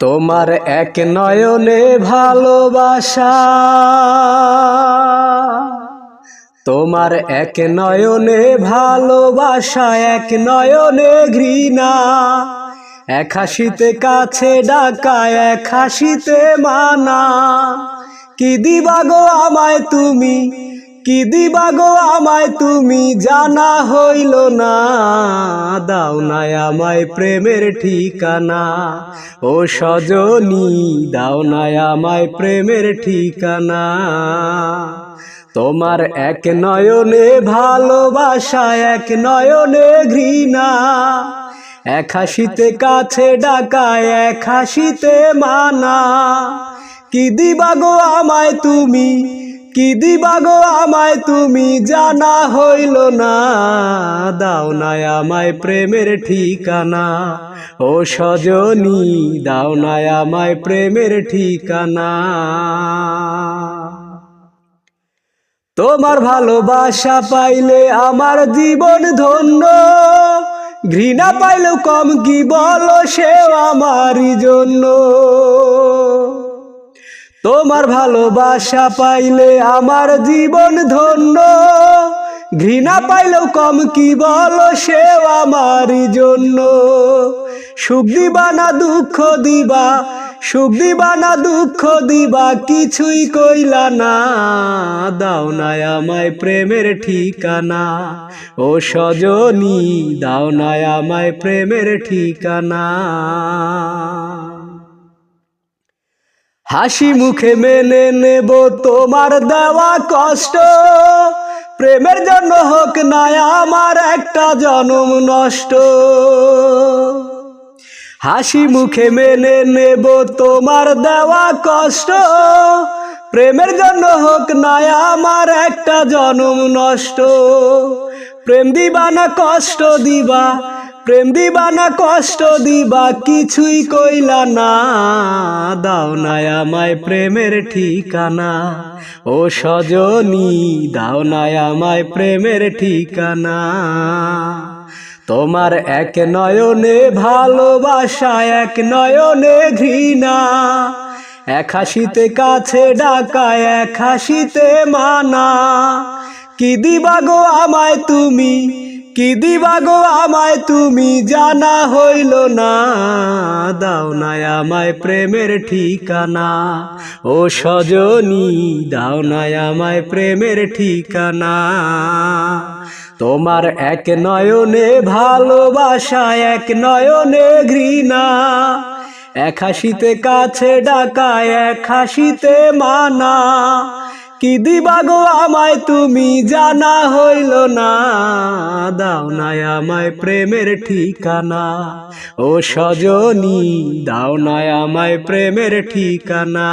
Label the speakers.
Speaker 1: তোমার এক নয়নে ভালোবাসা, তোমার এক নয়নে ভালোবাসা, এক নয়নে ঘৃণা, এক হাসিতে কাছে ডাকা, এক হাসিতে মানা। কি দিবা গো আমায় তুমি, কি দিবা গো আমায় তুমি, জানা হইল না। দাও নাই আমায় প্রেমের ঠিকানা, ও সজনী দাও নাই আমায় প্রেমের ঠিকানা। তোমার এক নয়নে ভালোবাসা, এক নয়নে ঘৃণা, এক হাসিতে কাছে ডাকা, এক হাসিতে মানা। কি দিবা গো আমায় তুমি, কি দিবা গো আমায় তুমি, জানা হইল না। দাও নাই আমায় প্রেমের ঠিকানা, ও সজনী দাও নাই আমায় প্রেমের ঠিকানা। তোমার ভালোবাসা পাইলে আমার জীবন ধন্য, ঘৃণা পাইলেও কম কি বলো সেও আমারই জন্য। তোমার ভালোবাসা পাইলে আমার জীবন ধন্য, ঘৃণা পাইলেও কম কি বলো সেও আমারই জন্য। সুখ দিবা না দুঃখ দিবা, সুখ দিবা না দুঃখ দিবা, কিছুই কইলা না। দাও নাই আমায় প্রেমের ঠিকানা, ও সজনী দাও নাই আমায় প্রেমের ঠিকানা। হাসি মুখে মেনে নেব তোমার দেওয়া কষ্ট, প্রেমের জন্য হোক না আমার একটা জনম নষ্ট। হাসি মুখে মেনে নেব তোমার দেওয়া কষ্ট, প্রেমের জন্য হোক না আমার একটা জনম নষ্ট। প্রেম দিবা না কষ্ট দিবা, প্রেম দিবা না কষ্ট দিবা, কিছুই কইলা না। দাও নাই আমায় প্রেমের ঠিকানা, ও সজনী দাও নাই আমায় প্রেমের ঠিকানা। তোমার এক নয়নে ভালোবাসা, এক নয়নে ঘৃণা, এক হাসিতে কাছে ডাকা, এক হাসিতে মানা। কি দিবা গো আমায় তুমি, কি দিবা গো আমায় তুমি, জানা হইল না। দাও নাই আমায় প্রেমের ঠিকানা, ও সজনী দাও নাই আমায় প্রেমের ঠিকানা। তোমার এক নয়নে ভালোবাসা, এক নয়নে ঘৃণা, এক হাসিতে কাছে ডাকা, এক হাসিতে মানা। কি দিবা গো আমায় তুমি, জানা হইল না। দাও নাই আমায় প্রেমের ঠিকানা, ও সজনী দাও নাই আমায় প্রেমের ঠিকানা।